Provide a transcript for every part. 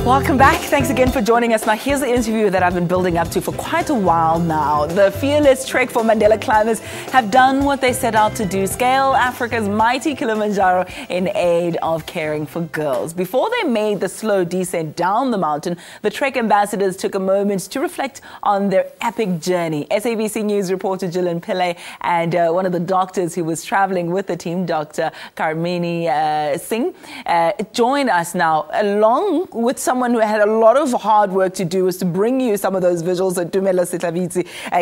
Welcome back. Thanks again for joining us. Now, here's the interview that I've been building up to for quite a while now. The fearless Trek4Mandela climbers have done what they set out to do, scale Africa's mighty Kilimanjaro in aid of caring for girls. Before they made the slow descent down the mountain, the Trek ambassadors took a moment to reflect on their epic journey. SABC News reporter Gillian Pillay and one of the doctors who was traveling with the team, DR Karmini Singhthey, join us now, along with someone who had a lot of hard work to do, was to bring you some of those visuals.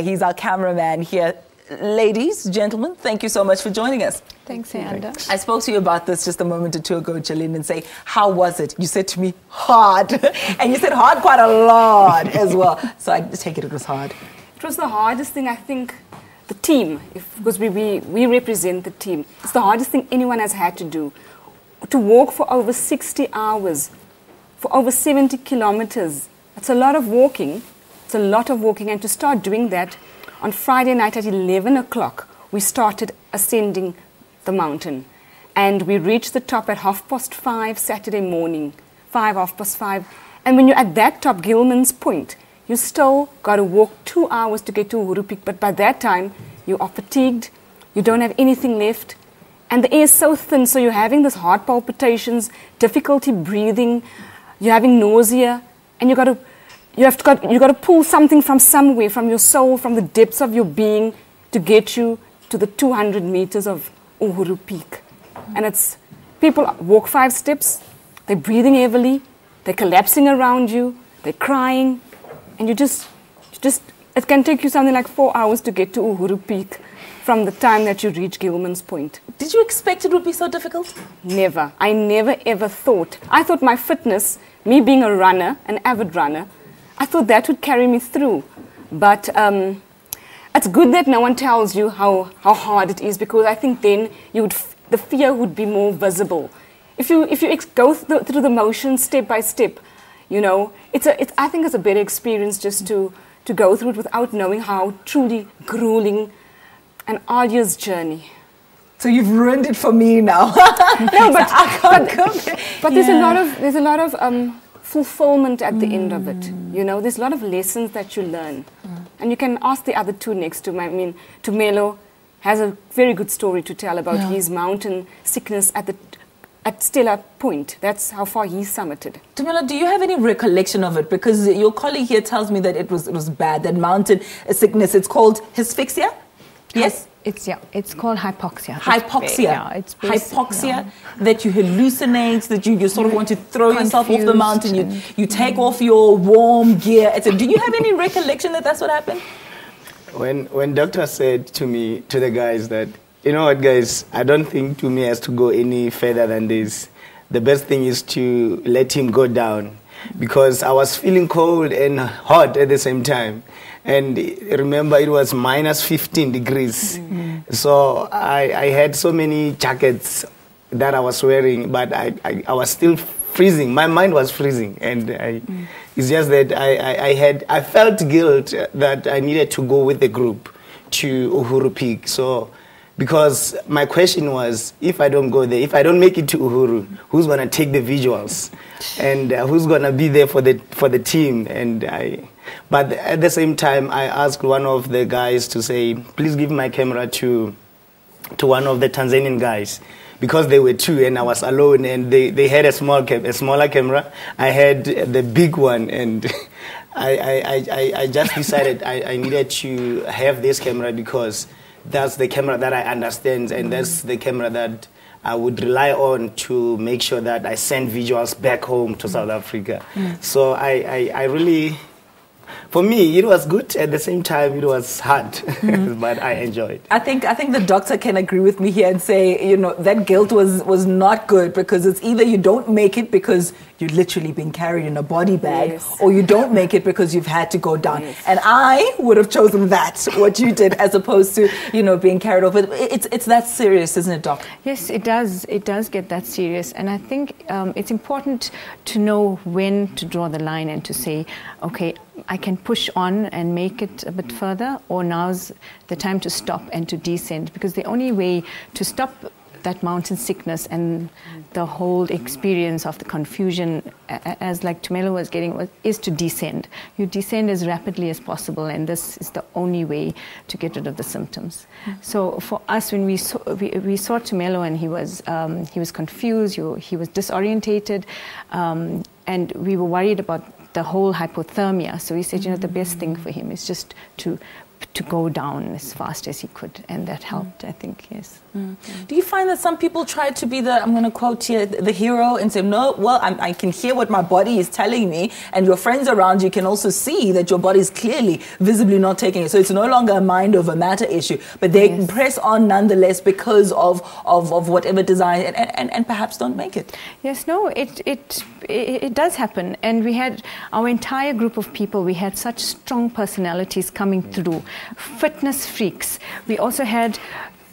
He's our cameraman here. Ladies, gentlemen, thank you so much for joining us. Thanks, Amanda. I spoke to you about this just a moment or two ago, Gillian, and say, how was it? You said to me, hard. And you said hard quite a lot as well. So I take it was hard. It was the hardest thing, I think, the team, because we represent the team. It's the hardest thing anyone has had to do. To walk for over 60 hours, for over 70 kilometers. It's a lot of walking. It's a lot of walking. And to start doing that, on Friday night at 11 o'clock, we started ascending the mountain. And we reached the top at 5:30 Saturday morning, 5:30. And when you're at that top, Gilman's Point, you still got to walk 2 hours to get to Uhuru Peak. But by that time, you are fatigued. You don't have anything left. And the air is so thin, so you're having this heart palpitations, difficulty breathing, you're having nausea, and you got to pull something from somewhere, from your soul, from the depths of your being, to get you to the 200 meters of Uhuru Peak. And it's people walk 5 steps, they're breathing heavily, they're collapsing around you, they're crying, and you just it can take you something like 4 hours to get to Uhuru Peak from the time that you reach Gilman's Point. Did you expect it would be so difficult? Never. I never ever thought. I thought my fitness, me being a runner, an avid runner, I thought that would carry me through. But it's good that no one tells you how hard it is, because I think then the fear would be more visible. If you go through the motion step by step, you know, I think it's a better experience just to go through it without knowing how truly grueling an arduous journey. So you've ruined it for me now. No, but there's a lot of fulfillment at the end of it. You know, there's a lot of lessons that you learn, and you can ask the other two next to me. I mean, Tumelo has a very good story to tell about his mountain sickness at Stella Point. That's how far he summited. Tumelo, do you have any recollection of it? Because your colleague here tells me that it was bad. That mountain sickness. It's called asphyxia. Yes? It's called hypoxia. Hypoxia. Yeah, it's hypoxia, that you hallucinate, that you sort of want to throw yourself off the mountain, you take off your warm gear, etc. Do you have any recollection that that's what happened? When doctor said to me, to the guys, that, you know what, guys, I don't think Tumi has to go any further than this. The best thing is to let him go down, because I was feeling cold and hot at the same time. And remember, it was minus 15 degrees. So I had so many jackets that I was wearing, but I was still freezing. My mind was freezing. And it's just that I felt guilt that I needed to go with the group to Uhuru Peak. So, because my question was, if I don't go there, if I don't make it to Uhuru, who's going to take the visuals? And who's going to be there for the team? But at the same time, I asked one of the guys to say, please give my camera to one of the Tanzanian guys, because they were 2 and I was alone, and they had a smaller camera. I had the big one, and I just decided I needed to have this camera, because that's the camera that I understand, and that's the camera that I would rely on to make sure that I send visuals back home to South Africa. So I really, for me, it was good. At the same time, it was hard, but I enjoyed. I think the doctor can agree with me here and say, you know, that guilt was not good, because it's either you don't make it because you're literally being carried in a body bag, or you don't make it because you've had to go down. And I would have chosen that, what you did, as opposed to, you know, being carried off. It's that serious, isn't it, Doc? Yes, it does. It does get that serious. And I think it's important to know when to draw the line and to say, okay, I can push on and make it a bit further, or now's the time to stop and to descend, because the only way to stop that mountain sickness and the whole experience of the confusion, as like Tumelo was getting, is to descend. You descend as rapidly as possible, and this is the only way to get rid of the symptoms. So for us, when we saw Tumelo, and he was confused, he was disorientated, and we were worried about the whole hypothermia. So we said, the best thing for him is just to go down as fast as he could, and that helped, I think, yes. Do you find that some people try to be the, I'm going to quote here, the hero and say, no, well, I can hear what my body is telling me, and your friends around you can also see that your body is clearly, visibly not taking it. So it's no longer a mind over matter issue, but they press on nonetheless because of whatever design, and perhaps don't make it. Yes, no, it does happen. And we had our entire group of people, we had such strong personalities coming through, fitness freaks. We also had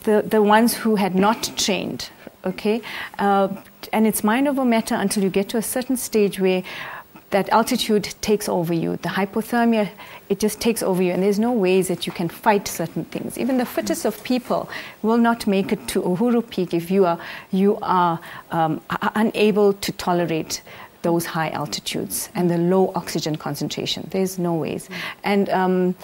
the ones who had not trained, okay? And it's mind over matter until you get to a certain stage where that altitude takes over you. The hypothermia, it just takes over you, and there's no ways that you can fight certain things. Even the fittest of people will not make it to Uhuru Peak if you are unable to tolerate those high altitudes and the low oxygen concentration. There's no ways. And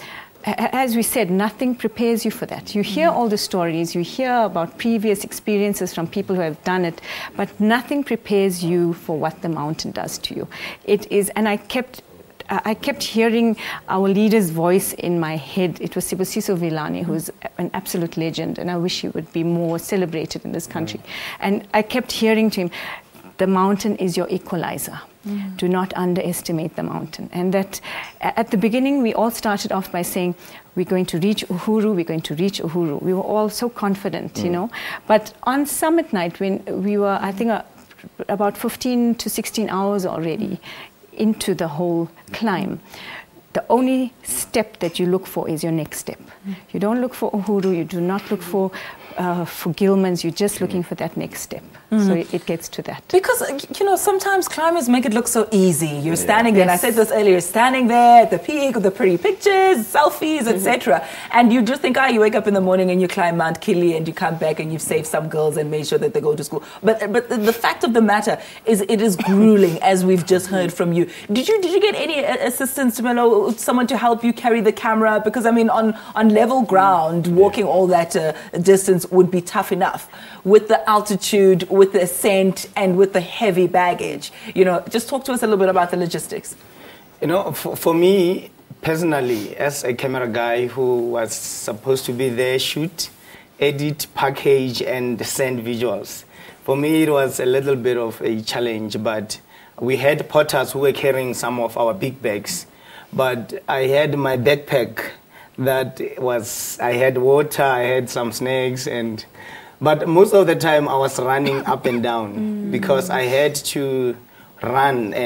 as we said, nothing prepares you for that. You hear all the stories, you hear about previous experiences from people who have done it, but nothing prepares you for what the mountain does to you. It is, and I kept hearing our leader's voice in my head. It was Sibusiso Villani, who's an absolute legend, and I wish he would be more celebrated in this country. And I kept hearing to him, the mountain is your equalizer. Do not underestimate the mountain. And that at the beginning, we all started off by saying, we're going to reach Uhuru, we're going to reach Uhuru. We were all so confident, But on summit night, when we were, I think, about 15 to 16 hours already into the whole climb, the only step that you look for is your next step. You don't look for Uhuru, you do not look for Gilman's, you're just looking for that next step. So it gets to that. Because, sometimes climbers make it look so easy. You're standing there, and I said this earlier, standing there at the peak with the pretty pictures, selfies, etc. And you just think, you wake up in the morning and you climb Mount Kili and you come back and you've saved some girls and made sure that they go to school. But the fact of the matter is it is grueling, as we've just heard from you. Did you get any assistance, someone to help you carry the camera? Because, on level ground, walking all that distance would be tough enough. With the altitude, with the ascent, and with the heavy baggage. Just talk to us a little bit about the logistics. For me, personally, as a camera guy who was supposed to be there, shoot, edit, package, and send visuals, for me it was a little bit of a challenge, but we had porters who were carrying some of our big bags. But I had my backpack I had water, I had some snacks, but most of the time I was running up and down because I had to run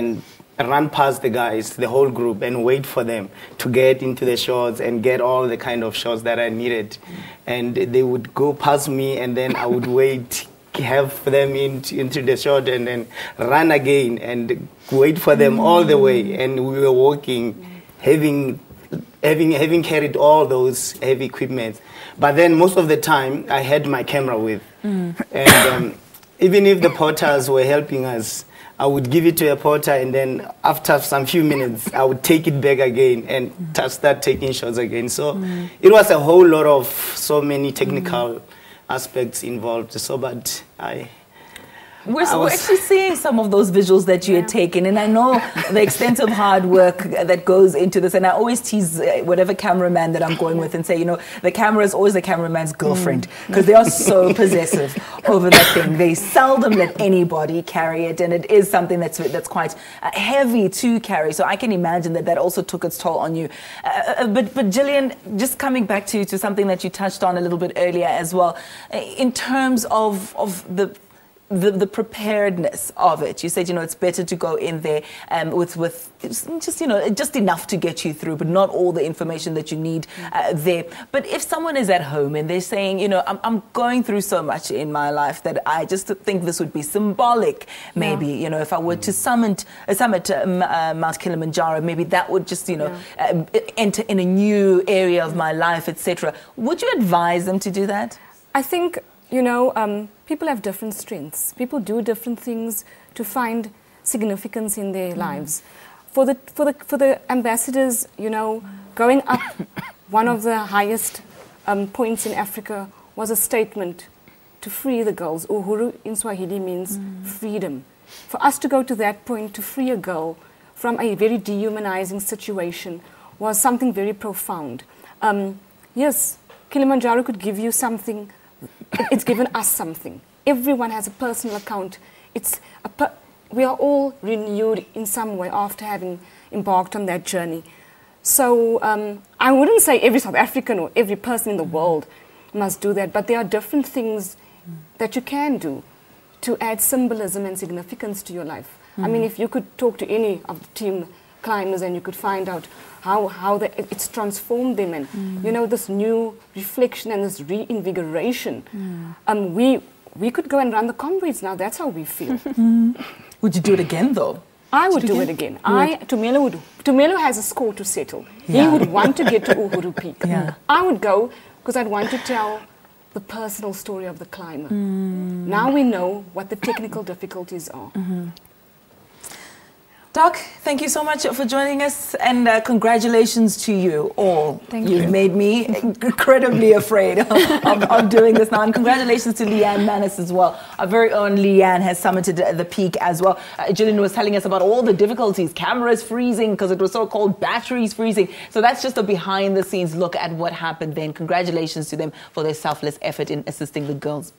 past the guys, the whole group, and wait for them to get into the shots and get all the kind of shots that I needed. And they would go past me, and then I would wait, have them into the shot, and then run again and wait for them all the way. And we were walking, having carried all those heavy equipment. But then most of the time, I had my camera with. And even if the porters were helping us, I would give it to a porter, and then after some few minutes, I would take it back again and start taking shots again. So it was a whole lot of so many technical aspects involved. So, but We're actually seeing some of those visuals that you had taken, and I know the extensive hard work that goes into this. And I always tease whatever cameraman that I'm going with and say, the camera is always the cameraman's girlfriend, because they are so possessive over that thing. They seldom let anybody carry it, and it is something that's quite heavy to carry. So I can imagine that also took its toll on you. But Gillian, just coming back to something that you touched on a little bit earlier as well, in terms of the preparedness of it. You said, it's better to go in there with just enough to get you through, but not all the information that you need there. But if someone is at home and they're saying, I'm going through so much in my life that I just think this would be symbolic, maybe, if I were to summit Mount Kilimanjaro, maybe that would just, enter in a new area of my life, etc. Would you advise them to do that? I think you know, people have different strengths. People do different things to find significance in their lives. For the ambassadors, you know, going up one of the highest points in Africa was a statement to free the girls. Uhuru in Swahili means freedom. For us to go to that point to free a girl from a very dehumanizing situation was something very profound. Yes, Kilimanjaro could give you something. It's given us something. Everyone has a personal account. We are all renewed in some way after having embarked on that journey. So I wouldn't say every South African or every person in the world must do that, but there are different things that you can do to add symbolism and significance to your life. I mean, if you could talk to any of the team climbers and you could find out how it's transformed them and, you know, this new reflection and this reinvigoration. We could go and run the convoys now. That's how we feel. Would you do it again, though? I would do it again. Tumelo would do. Tumelo has a score to settle. He would want to get to Uhuru Peak. I would go because I'd want to tell the personal story of the climber. Now we know what the technical difficulties are. Doc, thank you so much for joining us, and congratulations to you all. Thank you. You've made me incredibly afraid of doing this now. And congratulations to Leanne Manus as well. Our very own Leanne has summited the peak as well. Gillian was telling us about all the difficulties, cameras freezing because it was so cold, batteries freezing. So that's just a behind the scenes look at what happened then. Congratulations to them for their selfless effort in assisting the girls.